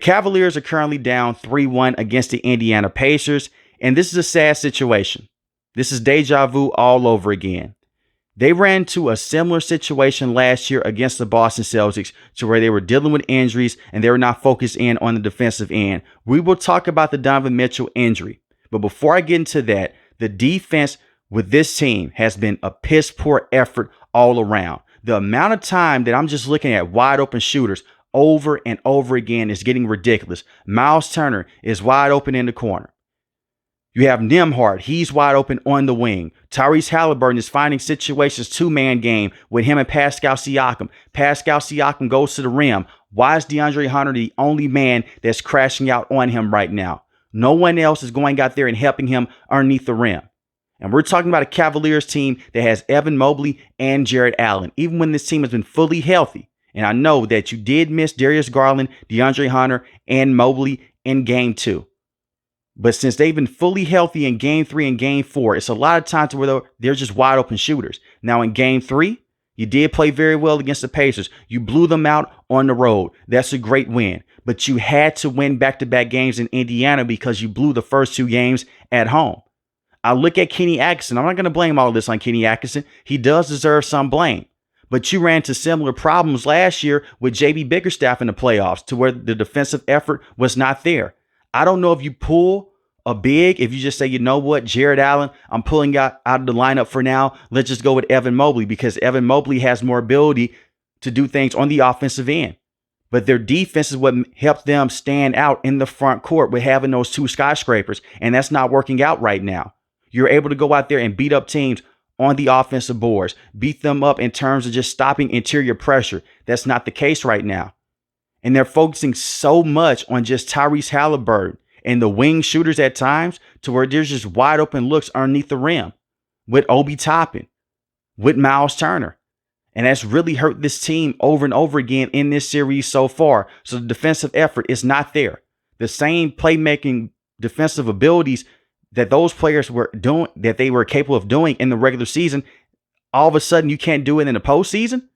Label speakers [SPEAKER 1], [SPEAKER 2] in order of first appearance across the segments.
[SPEAKER 1] Cavaliers are currently down 3-1 against the Indiana Pacers, and this is a sad situation. This is deja vu all over again. They ran into a similar situation last year against the Boston Celtics to where they were dealing with injuries and they were not focused in on the defensive end. We will talk about the Donovan Mitchell injury. But before I get into that, the defense with this team has been a piss poor effort all around. The amount of time that I'm just looking at wide open shooters over and over again is getting ridiculous. Miles Turner is wide open in the corner. You have Nembhard. He's wide open on the wing. Tyrese Halliburton is finding situations, two-man game with him and Pascal Siakam. Pascal Siakam goes to the rim. Why is DeAndre Hunter the only man that's crashing out on him right now? No one else is going out there and helping him underneath the rim. And we're talking about a Cavaliers team that has Evan Mobley and Jared Allen, even when this team has been fully healthy. And I know that you did miss Darius Garland, DeAndre Hunter, and Mobley in Game 2. But since they've been fully healthy in Game 3 and Game 4, it's a lot of times where they're just wide open shooters. Now in Game 3, you did play very well against the Pacers. You blew them out on the road. That's a great win. But you had to win back-to-back games in Indiana because you blew the first two games at home. I look at Kenny Atkinson. I'm not going to blame all of this on Kenny Atkinson. He does deserve some blame. But you ran into similar problems last year with J.B. Bickerstaff in the playoffs to where the defensive effort was not there. I don't know if you pull a big, if you just say, you know what, Jared Allen, I'm pulling out of the lineup for now. Let's just go with Evan Mobley because Evan Mobley has more ability to do things on the offensive end. But their defense is what helped them stand out in the front court with having those two skyscrapers. And that's not working out right now. You're able to go out there and beat up teams on the offensive boards, beat them up in terms of just stopping interior pressure. That's not the case right now. And they're focusing so much on just Tyrese Halliburton and the wing shooters at times to where there's just wide open looks underneath the rim with Obi Toppin, with Miles Turner. And that's really hurt this team over and over again in this series so far. So the defensive effort is not there. The same playmaking defensive abilities that those players were doing, that they were capable of doing in the regular season, all of a sudden you can't do it in the postseason.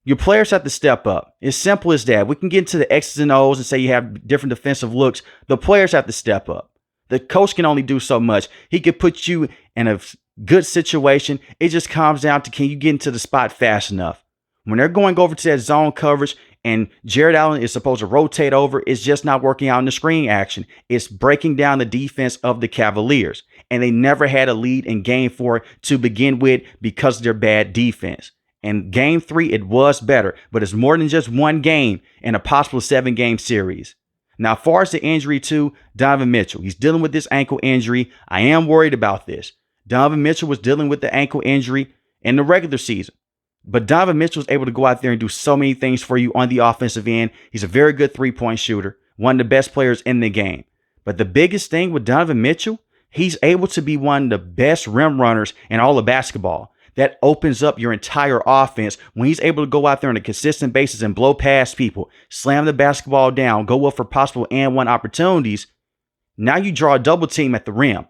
[SPEAKER 1] Your players have to step up. It's simple as that. We can get into the X's and O's and say you have different defensive looks. The players have to step up. The coach can only do so much. He could put you in a good situation. It just comes down to, can you get into the spot fast enough? When they're going over to that zone coverage and Jared Allen is supposed to rotate over, it's just not working out in the screen action. It's breaking down the defense of the Cavaliers. And they never had a lead in Game 4 to begin with because of their bad defense. And Game 3, it was better, but it's more than just one game in a possible 7-game series. Now, as far as the injury to Donovan Mitchell, he's dealing with this ankle injury. I am worried about this. Donovan Mitchell was dealing with the ankle injury in the regular season. But Donovan Mitchell was able to go out there and do so many things for you on the offensive end. He's a very good three-point shooter, one of the best players in the game. But the biggest thing with Donovan Mitchell, he's able to be one of the best rim runners in all of basketball. That opens up your entire offense when he's able to go out there on a consistent basis and blow past people, slam the basketball down, go up for possible and one opportunities. Now you draw a double team at the rim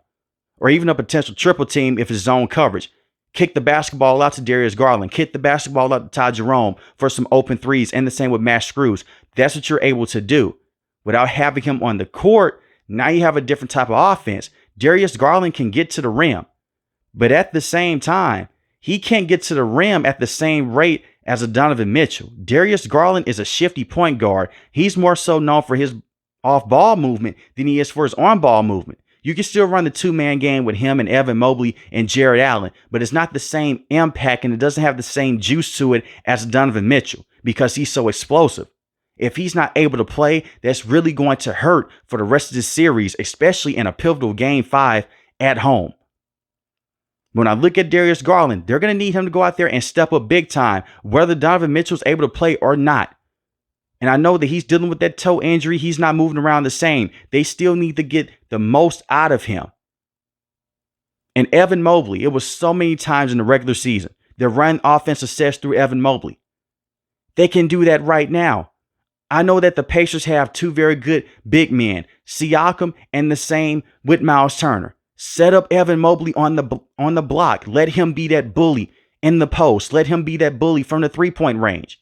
[SPEAKER 1] or even a potential triple team if it's zone coverage. Kick the basketball out to Darius Garland. Kick the basketball out to Ty Jerome for some open threes, and the same with Matt Screws. That's what you're able to do. Without having him on the court, now you have a different type of offense. Darius Garland can get to the rim, but at the same time, he can't get to the rim at the same rate as a Donovan Mitchell. Darius Garland is a shifty point guard. He's more so known for his off-ball movement than he is for his on-ball movement. You can still run the two-man game with him and Evan Mobley and Jared Allen, but it's not the same impact and it doesn't have the same juice to it as Donovan Mitchell because he's so explosive. If he's not able to play, that's really going to hurt for the rest of this series, especially in a pivotal Game 5 at home. When I look at Darius Garland, they're going to need him to go out there and step up big time, whether Donovan Mitchell's able to play or not. And I know that he's dealing with that toe injury. He's not moving around the same. They still need to get the most out of him. And Evan Mobley, it was so many times in the regular season, they're running offensive sets through Evan Mobley. They can do that right now. I know that the Pacers have two very good big men, Siakam and the same with Miles Turner. Set up Evan Mobley on the block. Let him be that bully in the post. Let him be that bully from the three-point range.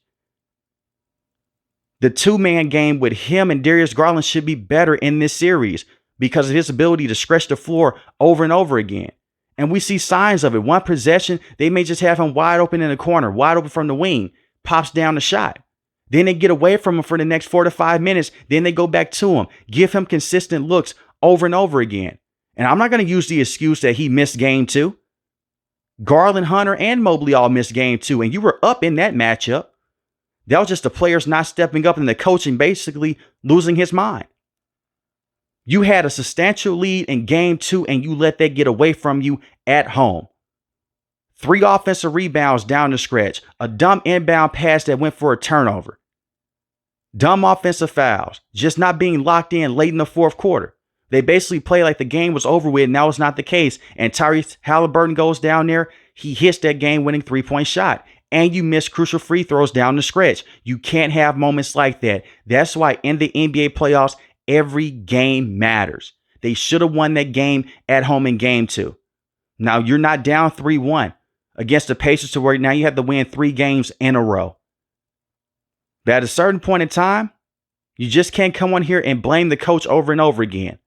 [SPEAKER 1] The two-man game with him and Darius Garland should be better in this series because of his ability to stretch the floor over and over again. And we see signs of it. One possession, they may just have him wide open in the corner, wide open from the wing, pops down the shot. Then they get away from him for the next 4 to 5 minutes. Then they go back to him, give him consistent looks over and over again. And I'm not going to use the excuse that he missed game 2. Garland, Hunter, and Mobley all missed game 2, and you were up in that matchup. That was just the players not stepping up and the coaching basically losing his mind. You had a substantial lead in game 2, and you let that get away from you at home. 3 offensive rebounds down the stretch, a dumb inbound pass that went for a turnover. Dumb offensive fouls, just not being locked in late in the fourth quarter. They basically played like the game was over with, and that was not the case. And Tyrese Halliburton goes down there. He hits that game-winning three-point shot. And you miss crucial free throws down the stretch. You can't have moments like that. That's why in the NBA playoffs, every game matters. They should have won that game at home in game 2. Now, you're not down 3-1 against the Pacers to where now you have to win 3 games in a row. But at a certain point in time, you just can't come on here and blame the coach over and over again.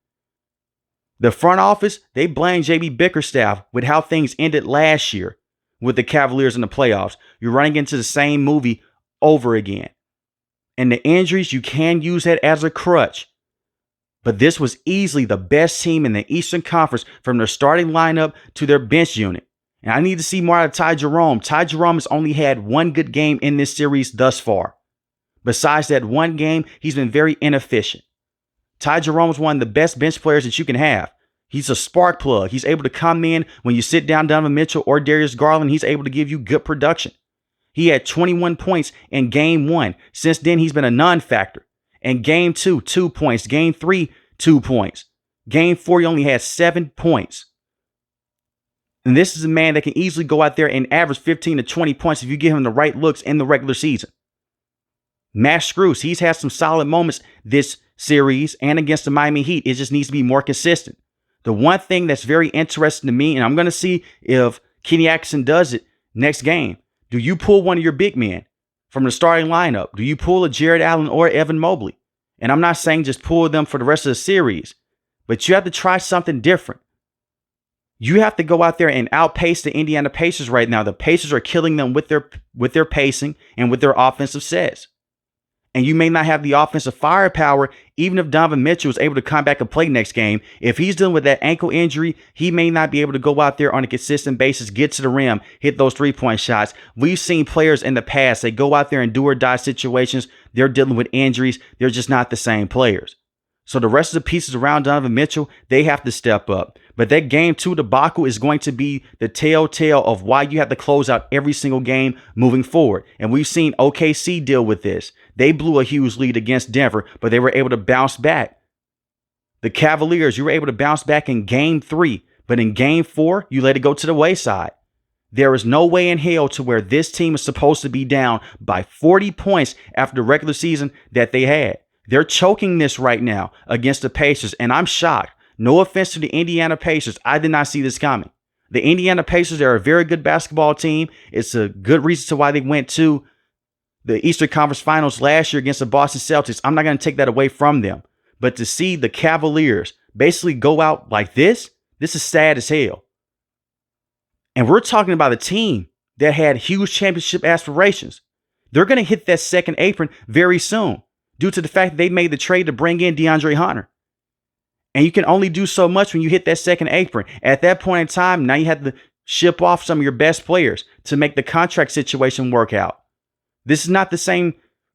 [SPEAKER 1] The front office, they blame JB Bickerstaff with how things ended last year with the Cavaliers in the playoffs. You're running into the same movie over again. And the injuries, you can use that as a crutch. But this was easily the best team in the Eastern Conference from their starting lineup to their bench unit. And I need to see more out of Ty Jerome. Ty Jerome has only had one good game in this series thus far. Besides that one game, he's been very inefficient. Ty Jerome is one of the best bench players that you can have. He's a spark plug. He's able to come in when you sit down Donovan Mitchell or Darius Garland. He's able to give you good production. He had 21 points in game 1. Since then, he's been a non-factor. In game 2, 2 points. Game 3, 2 points. Game 4, he only had 7 points. And this is a man that can easily go out there and average 15 to 20 points if you give him the right looks in the regular season. Max Strus, he's had some solid moments this series and against the Miami Heat. It just needs to be more consistent. The one thing that's very interesting to me, and I'm going to see if Kenny Atkinson does it next game. Do you pull one of your big men from the starting lineup? Do you pull a Jared Allen or Evan Mobley? And I'm not saying just pull them for the rest of the series, but you have to try something different. You have to go out there and outpace the Indiana Pacers right now. The Pacers are killing them with their pacing and with their offensive sets. And you may not have the offensive firepower, even if Donovan Mitchell is able to come back and play next game. If he's dealing with that ankle injury, he may not be able to go out there on a consistent basis, get to the rim, hit those three-point shots. We've seen players in the past, they go out there and do or die situations. They're dealing with injuries. They're just not the same players. So the rest of the pieces around Donovan Mitchell, they have to step up. But that game 2 debacle is going to be the telltale of why you have to close out every single game moving forward. And we've seen OKC deal with this. They blew a huge lead against Denver, but they were able to bounce back. The Cavaliers, you were able to bounce back in game 3, but in game 4, you let it go to the wayside. There is no way in hell to where this team is supposed to be down by 40 points after the regular season that they had. They're choking this right now against the Pacers, and I'm shocked. No offense to the Indiana Pacers. I did not see this coming. The Indiana Pacers are a very good basketball team. It's a good reason to why they went to the Eastern Conference Finals last year against the Boston Celtics. I'm not going to take that away from them. But to see the Cavaliers basically go out like this is sad as hell. And we're talking about a team that had huge championship aspirations. They're going to hit that second apron very soon due to the fact that they made the trade to bring in DeAndre Hunter. And you can only do so much when you hit that second apron. At that point in time, now you have to ship off some of your best players to make the contract situation work out. This is not the same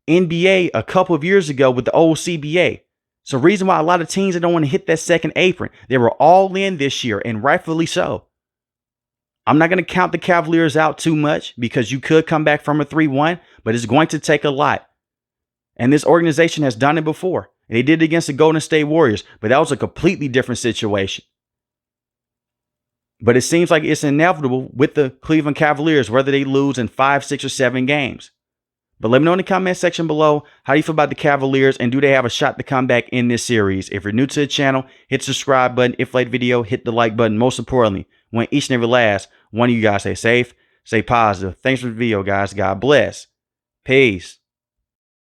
[SPEAKER 1] NBA a couple of years ago with the old CBA. So reason why a lot of teams don't want to hit that second apron. They were all in this year, and rightfully so. I'm not going to count the Cavaliers out too much because you could come back from a 3-1, but it's going to take a lot. And this organization has done it before. They did it against the Golden State Warriors, but that was a completely different situation. But it seems like it's inevitable with the Cleveland Cavaliers, whether they lose in 5, 6, or 7 games. But let me know in the comment section below, how do you feel about the Cavaliers, and do they have a shot to come back in this series? If you're new to the channel, hit the subscribe button. If you like the video, hit the like button. Most importantly, want each and every last one of you guys stay safe, stay positive. Thanks for the video, guys. God bless. Peace.